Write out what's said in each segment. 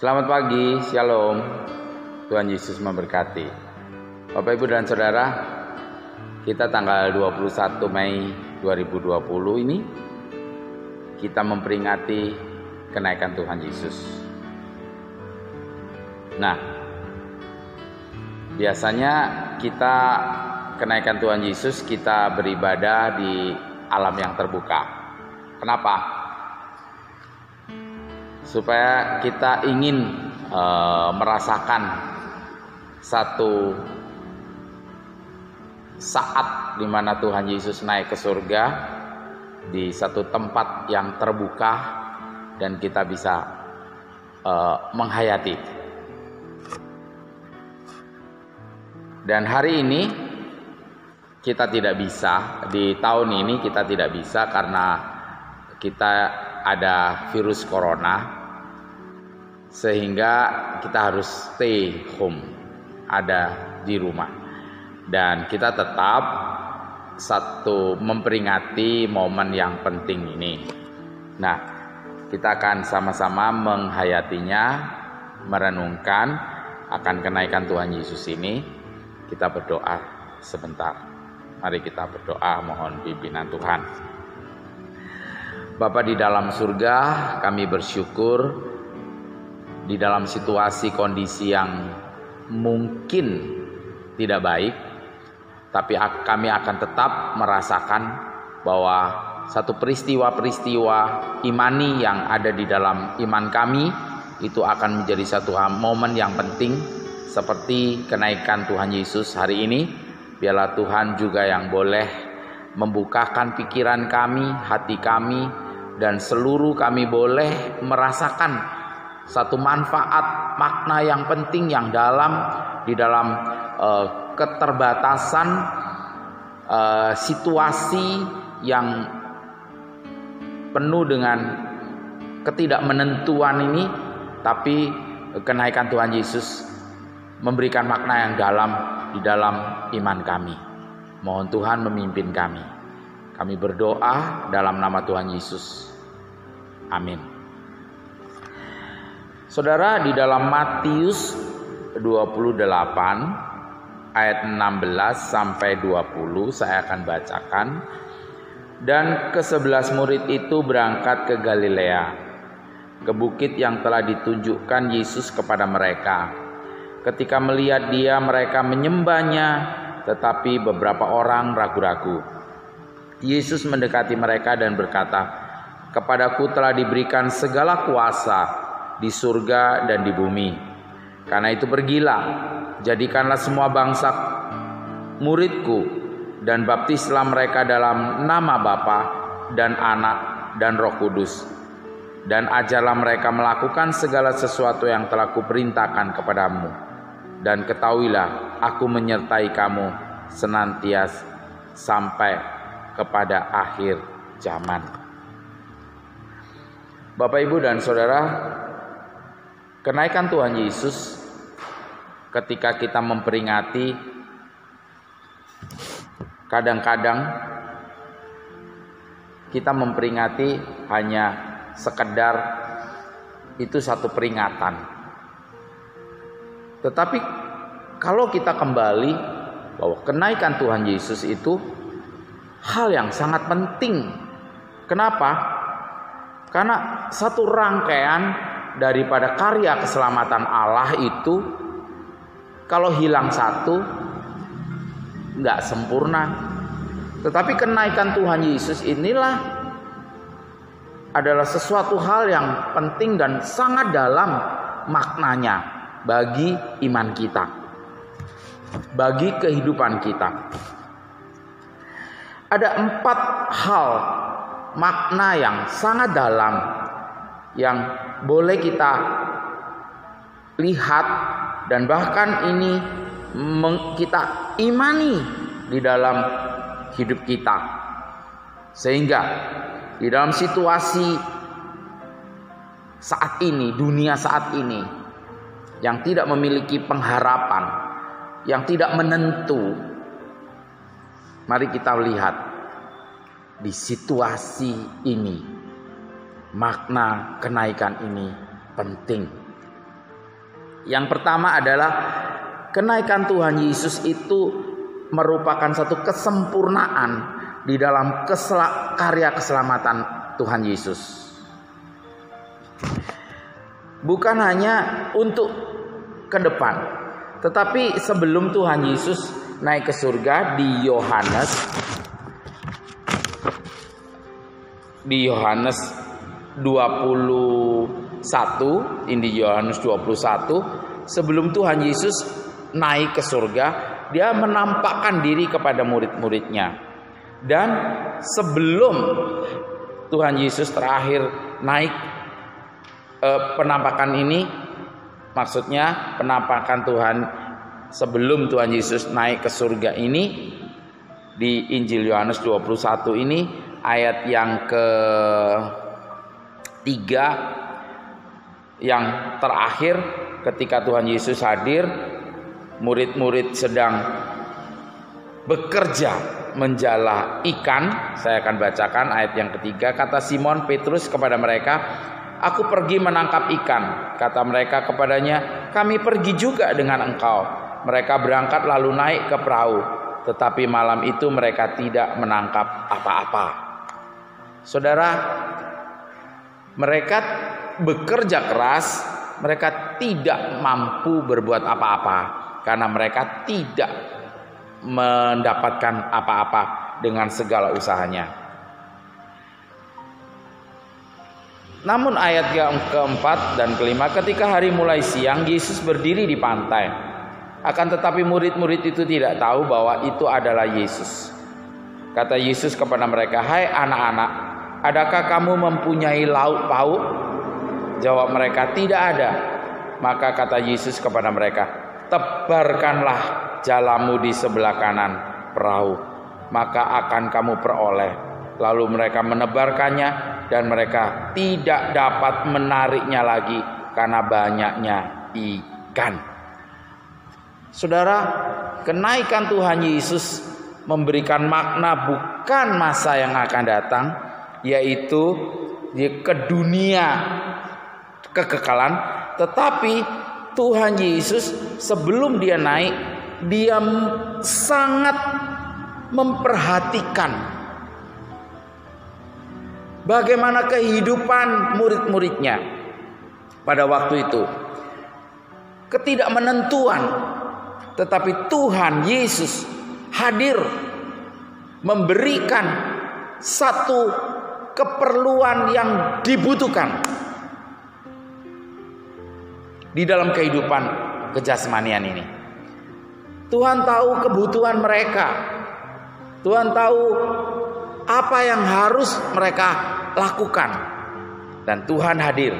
Selamat pagi, Shalom. Tuhan Yesus memberkati. Bapak, Ibu, dan Saudara, kita tanggal 21 Mei 2020 ini kita memperingati kenaikan Tuhan Yesus. Nah, biasanya kita kenaikan Tuhan Yesus kita beribadah di alam yang terbuka. Kenapa? Supaya kita ingin merasakan satu saat di mana Tuhan Yesus naik ke surga di satu tempat yang terbuka dan kita bisa menghayati. Dan hari ini kita tidak bisa, di tahun ini kita tidak bisa karena kita ada virus corona, sehingga kita harus stay home, ada di rumah, dan kita tetap memperingati momen yang penting ini. Nah, kita akan sama-sama menghayatinya, merenungkan akan kenaikan Tuhan Yesus ini. Kita berdoa sebentar. Mari kita berdoa, mohon pimpinan Tuhan. Bapa di dalam surga, kami bersyukur di dalam situasi kondisi yang mungkin tidak baik, tapi kami akan tetap merasakan bahwa satu peristiwa-peristiwa imani yang ada di dalam iman kami itu akan menjadi satu momen yang penting, seperti kenaikan Tuhan Yesus hari ini. Biarlah Tuhan juga yang boleh membukakan pikiran kami, hati kami, dan seluruh kami boleh merasakan satu manfaat, makna yang penting, yang dalam di dalam keterbatasan situasi yang penuh dengan ketidakmenentuan ini, tapi kenaikan Tuhan Yesus memberikan makna yang dalam di dalam iman kami. Mohon Tuhan memimpin kami. Kami berdoa dalam nama Tuhan Yesus. Amin. Saudara, di dalam Matius 28 ayat 16 sampai 20 saya akan bacakan. Dan ke-11 murid itu berangkat ke Galilea, ke bukit yang telah ditunjukkan Yesus kepada mereka. Ketika melihat Dia, mereka menyembahnya, tetapi beberapa orang ragu-ragu. Yesus mendekati mereka dan berkata, "Kepadaku telah diberikan segala kuasa di surga dan di bumi. Karena itu pergilah, jadikanlah semua bangsa muridku, dan baptislah mereka dalam nama Bapa dan Anak dan Roh Kudus. Dan ajarlah mereka melakukan segala sesuatu yang telah kuperintahkan kepadamu. Dan ketahuilah, aku menyertai kamu senantiasa sampai kepada akhir zaman." Bapak, Ibu, dan Saudara, kenaikan Tuhan Yesus ketika kita memperingati, kadang-kadang kita memperingati hanya sekedar itu satu peringatan. Tetapi kalau kita kembali bahwa kenaikan Tuhan Yesus itu hal yang sangat penting. Kenapa? Karena satu rangkaian daripada karya keselamatan Allah itu, kalau hilang satu nggak sempurna. Tetapi kenaikan Tuhan Yesus inilah adalah sesuatu hal yang penting dan sangat dalam maknanya bagi iman kita, bagi kehidupan kita. Ada 4 hal makna yang sangat dalam yang boleh kita lihat dan bahkan ini kita imani di dalam hidup kita, sehingga di dalam situasi saat ini, dunia saat ini yang tidak memiliki pengharapan, yang tidak menentu, mari kita lihat di situasi ini makna kenaikan ini penting. Yang pertama adalah kenaikan Tuhan Yesus itu merupakan satu kesempurnaan di dalam karya keselamatan Tuhan Yesus. Bukan hanya untuk ke depan, tetapi sebelum Tuhan Yesus naik ke surga di Yohanes 21, ini Yohanes 21, sebelum Tuhan Yesus naik ke surga, dia menampakkan diri kepada murid-muridnya. Dan sebelum Tuhan Yesus terakhir naik, penampakan ini maksudnya penampakan Tuhan sebelum Tuhan Yesus naik ke surga ini, di Injil Yohanes 21 ini ayat yang ke-3 yang terakhir, ketika Tuhan Yesus hadir, murid-murid sedang bekerja menjala ikan. Saya akan bacakan ayat yang ketiga. Kata Simon Petrus kepada mereka, "Aku pergi menangkap ikan." Kata mereka kepadanya, "Kami pergi juga dengan engkau." Mereka berangkat lalu naik ke perahu, tetapi malam itu mereka tidak menangkap apa-apa. Saudara, mereka bekerja keras, mereka tidak mampu berbuat apa-apa karena mereka tidak mendapatkan apa-apa dengan segala usahanya. Namun ayat yang keempat dan kelima, ketika hari mulai siang, Yesus berdiri di pantai. Akan tetapi murid-murid itu tidak tahu bahwa itu adalah Yesus. Kata Yesus kepada mereka, "Hai anak-anak, adakah kamu mempunyai lauk pauk?" Jawab mereka, "Tidak ada." Maka kata Yesus kepada mereka, "Tebarkanlah jalamu di sebelah kanan perahu, maka akan kamu peroleh." Lalu mereka menebarkannya, dan mereka tidak dapat menariknya lagi karena banyaknya ikan. Saudara, kenaikan Tuhan Yesus memberikan makna bukan masa yang akan datang, yaitu ke dunia kekekalan, tetapi Tuhan Yesus sebelum dia naik, dia sangat memperhatikan bagaimana kehidupan murid-muridnya pada waktu itu. Ketidakmenentuan, tetapi Tuhan Yesus hadir memberikan satu keperluan yang dibutuhkan di dalam kehidupan kejasmanian ini. Tuhan tahu kebutuhan mereka. Tuhan tahu apa yang harus mereka lakukan. Dan Tuhan hadir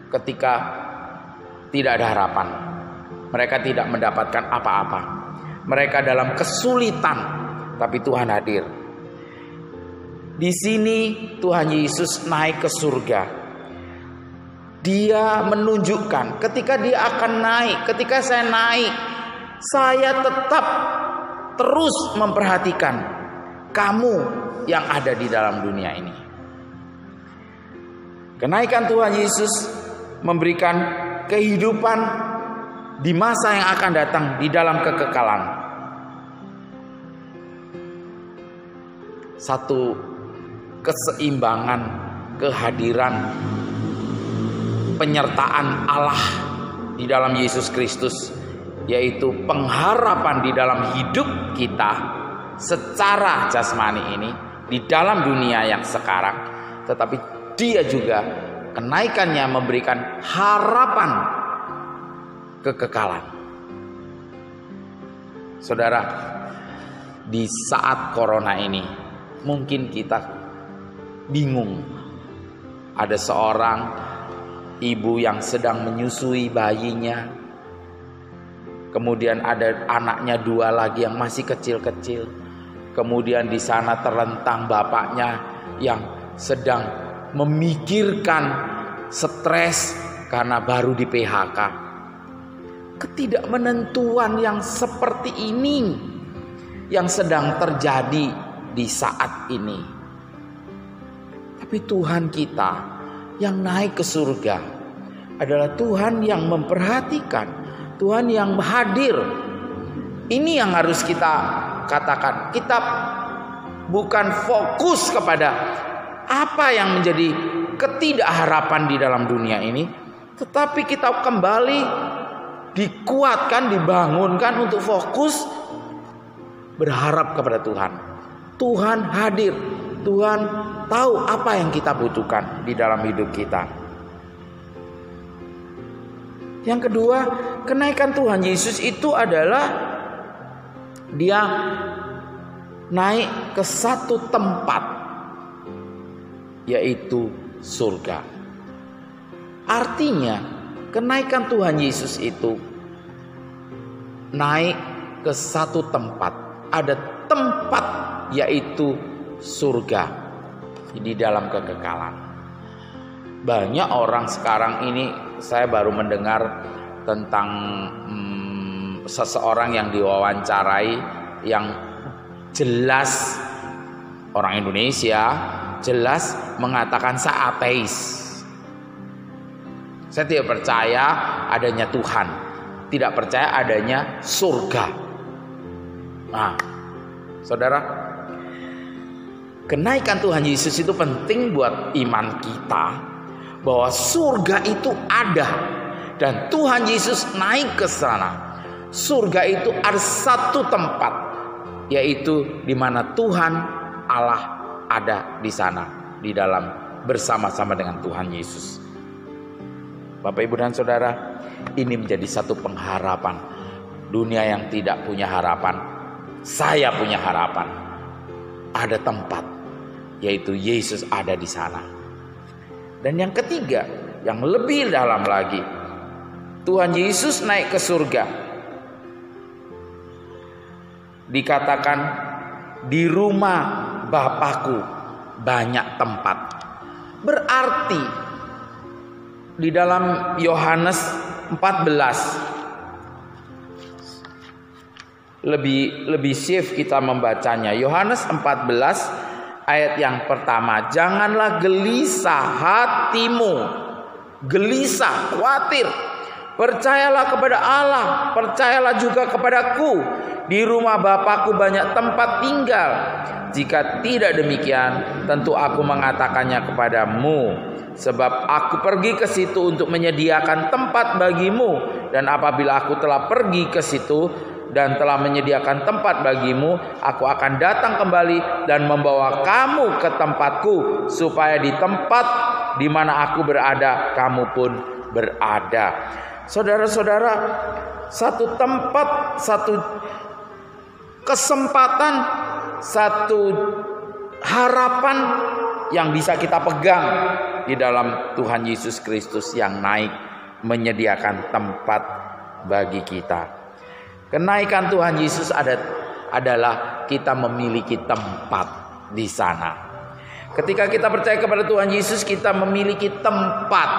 ketika tidak ada harapan. Mereka tidak mendapatkan apa-apa. Mereka dalam kesulitan, tapi Tuhan hadir. Di sini Tuhan Yesus naik ke surga. Dia menunjukkan ketika dia akan naik, ketika saya naik, saya tetap terus memperhatikan kamu yang ada di dalam dunia ini. Kenaikan Tuhan Yesus memberikan kehidupan di masa yang akan datang di dalam kekekalan. Satu keseimbangan, kehadiran, penyertaan Allah di dalam Yesus Kristus, yaitu pengharapan di dalam hidup kita secara jasmani ini di dalam dunia yang sekarang, tetapi dia juga kenaikannya memberikan harapan kekekalan. Saudara, di saat corona ini mungkin kita bingung. Ada seorang ibu yang sedang menyusui bayinya, kemudian ada anaknya 2 lagi yang masih kecil-kecil, kemudian di sana terlentang bapaknya yang sedang memikirkan stres karena baru di PHK. Ketidakmenentuan yang seperti ini yang sedang terjadi di saat ini. Tapi Tuhan kita yang naik ke surga adalah Tuhan yang memperhatikan, Tuhan yang hadir. Ini yang harus kita katakan. Kita bukan fokus kepada apa yang menjadi ketidakharapan di dalam dunia ini, tetapi kita kembali dikuatkan, dibangunkan untuk fokus berharap kepada Tuhan. Tuhan hadir, Tuhan tahu apa yang kita butuhkan di dalam hidup kita. Yang kedua, kenaikan Tuhan Yesus itu adalah Dia naik ke satu tempat, yaitu surga. Artinya kenaikan Tuhan Yesus itu naik ke satu tempat. Ada tempat, yaitu surga di dalam kekekalan. Banyak orang sekarang ini, saya baru mendengar tentang seseorang yang diwawancarai yang jelas orang Indonesia, jelas mengatakan saya ateis. Saya tidak percaya adanya Tuhan, tidak percaya adanya surga. Nah, saudara, kenaikan Tuhan Yesus itu penting buat iman kita, bahwa surga itu ada dan Tuhan Yesus naik ke sana. Surga itu ada satu tempat, yaitu di mana Tuhan Allah ada di sana, di dalam bersama-sama dengan Tuhan Yesus. Bapak, Ibu, dan Saudara, ini menjadi satu pengharapan. Dunia yang tidak punya harapan, saya punya harapan. Ada tempat, yaitu Yesus ada di sana. Dan yang ketiga, yang lebih dalam lagi, Tuhan Yesus naik ke surga. Dikatakan di rumah Bapakku banyak tempat. Berarti di dalam Yohanes 14 lebih safe kita membacanya. Yohanes 14 ayat yang pertama, janganlah gelisah hatimu, gelisah, khawatir. Percayalah kepada Allah, percayalah juga kepadaku. Di rumah Bapakku banyak tempat tinggal. Jika tidak demikian, tentu aku mengatakannya kepadamu. Sebab aku pergi ke situ untuk menyediakan tempat bagimu. Dan apabila aku telah pergi ke situ dan telah menyediakan tempat bagimu, aku akan datang kembali dan membawa kamu ke tempatku, supaya di tempat di mana aku berada, kamu pun berada. Saudara-saudara, satu tempat, satu kesempatan, satu harapan yang bisa kita pegang di dalam Tuhan Yesus Kristus yang naik menyediakan tempat bagi kita. Kenaikan Tuhan Yesus adalah kita memiliki tempat di sana. Ketika kita percaya kepada Tuhan Yesus, kita memiliki tempat,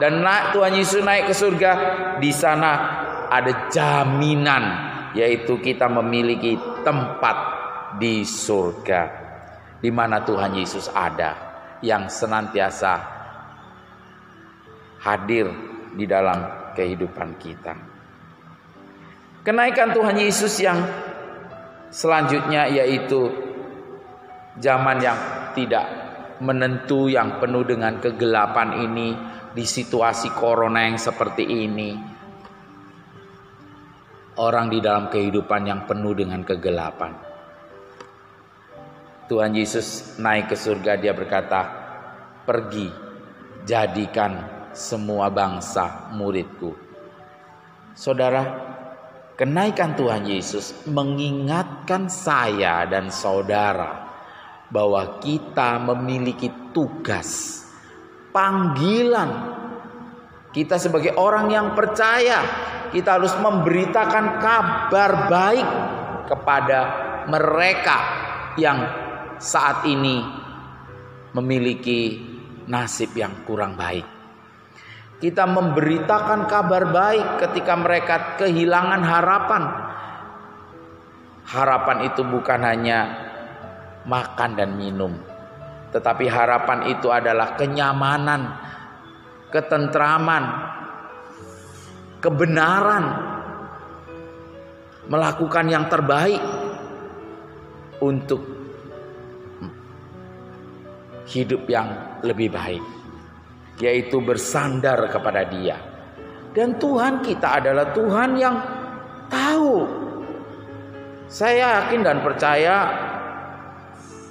dan Tuhan Yesus naik ke surga. Di sana ada jaminan, yaitu kita memiliki tempat di surga, di mana Tuhan Yesus ada, yang senantiasa hadir di dalam kehidupan kita. Kenaikan Tuhan Yesus yang selanjutnya, yaitu zaman yang tidak menentu, yang penuh dengan kegelapan ini, di situasi corona yang seperti ini. Orang di dalam kehidupan yang penuh dengan kegelapan. Tuhan Yesus naik ke surga, Dia berkata, pergi, jadikan semua bangsa muridku. Saudara, kenaikan Tuhan Yesus mengingatkan saya dan saudara bahwa kita memiliki tugas, panggilan. Kita sebagai orang yang percaya, kita harus memberitakan kabar baik kepada mereka yang saat ini memiliki nasib yang kurang baik. Kita memberitakan kabar baik ketika mereka kehilangan harapan. Harapan itu bukan hanya makan dan minum, tetapi harapan itu adalah kenyamanan, ketentraman, kebenaran, melakukan yang terbaik untuk hidup yang lebih baik, yaitu bersandar kepada Dia. Dan Tuhan kita adalah Tuhan yang tahu. Saya yakin dan percaya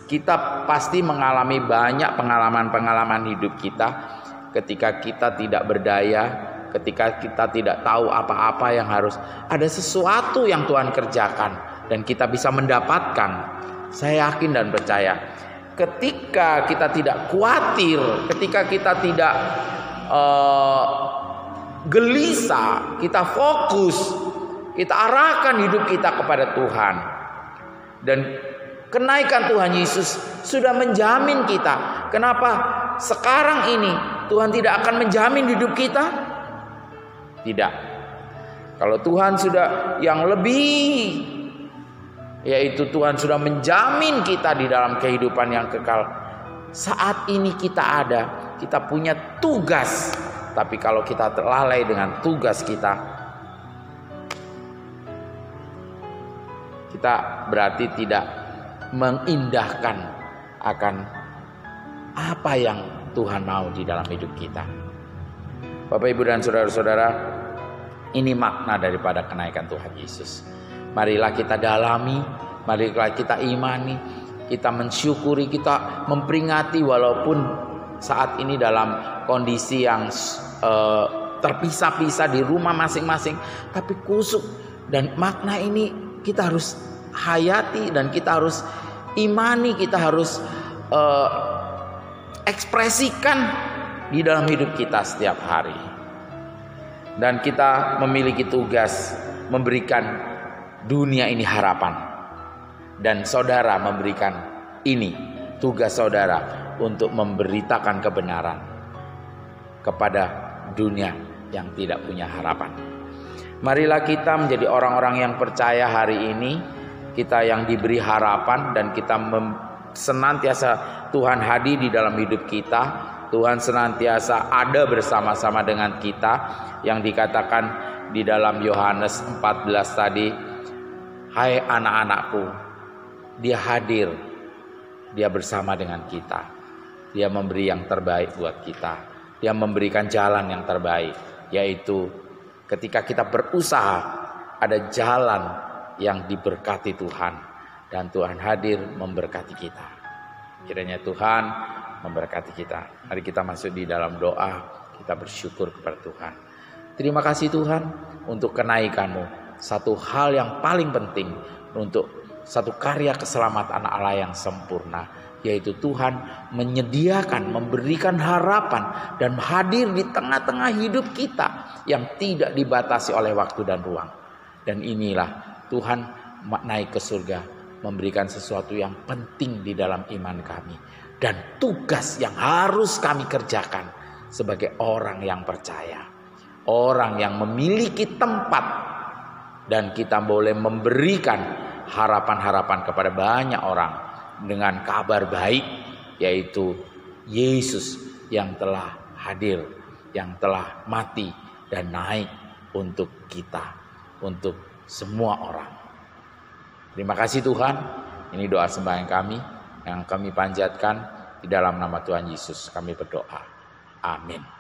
kita pasti mengalami banyak pengalaman-pengalaman hidup kita ketika kita tidak berdaya, ketika kita tidak tahu apa-apa yang harus, ada sesuatu yang Tuhan kerjakan dan kita bisa mendapatkan. Saya yakin dan percaya ketika kita tidak khawatir, ketika kita tidak gelisah, kita fokus, kita arahkan hidup kita kepada Tuhan. Dan kenaikan Tuhan Yesus sudah menjamin kita. Kenapa sekarang ini Tuhan tidak akan menjamin hidup kita? Tidak. Kalau Tuhan sudah yang lebih, yaitu Tuhan sudah menjamin kita di dalam kehidupan yang kekal. Saat ini kita ada, kita punya tugas. Tapi kalau kita lalai dengan tugas kita berarti tidak mengindahkan akan apa yang Tuhan mau di dalam hidup kita. Bapak, Ibu, dan saudara-saudara, ini makna daripada kenaikan Tuhan Yesus. Marilah kita dalami, marilah kita imani, kita mensyukuri, kita memperingati walaupun saat ini dalam kondisi yang terpisah-pisah di rumah masing-masing, tapi kusuk. Dan makna ini kita harus hayati dan kita harus imani, kita harus ekspresikan di dalam hidup kita setiap hari. Dan kita memiliki tugas memberikan dunia ini harapan. Dan saudara memberikan ini, tugas saudara untuk memberitakan kebenaran kepada dunia yang tidak punya harapan. Marilah kita menjadi orang-orang yang percaya hari ini, kita yang diberi harapan, dan kita senantiasa Tuhan hadir di dalam hidup kita. Tuhan senantiasa ada bersama-sama dengan kita, yang dikatakan di dalam Yohanes 14 tadi, hai anak-anakku, Dia hadir, Dia bersama dengan kita, Dia memberi yang terbaik buat kita, Dia memberikan jalan yang terbaik, yaitu ketika kita berusaha, ada jalan yang diberkati Tuhan, dan Tuhan hadir memberkati kita. Kiranya Tuhan memberkati kita. Mari kita masuk di dalam doa, kita bersyukur kepada Tuhan. Terima kasih Tuhan untuk kenaikan-Mu. Satu hal yang paling penting untuk satu karya keselamatan Allah yang sempurna, yaitu Tuhan menyediakan, memberikan harapan dan hadir di tengah-tengah hidup kita yang tidak dibatasi oleh waktu dan ruang. Dan inilah Tuhan naik ke surga, memberikan sesuatu yang penting di dalam iman kami, dan tugas yang harus kami kerjakan sebagai orang yang percaya, orang yang memiliki tempat, dan kita boleh memberikan harapan-harapan kepada banyak orang dengan kabar baik, yaitu Yesus yang telah hadir, yang telah mati dan naik untuk kita, untuk semua orang. Terima kasih Tuhan. Ini doa sembahyang kami yang kami panjatkan di dalam nama Tuhan Yesus. Kami berdoa. Amin.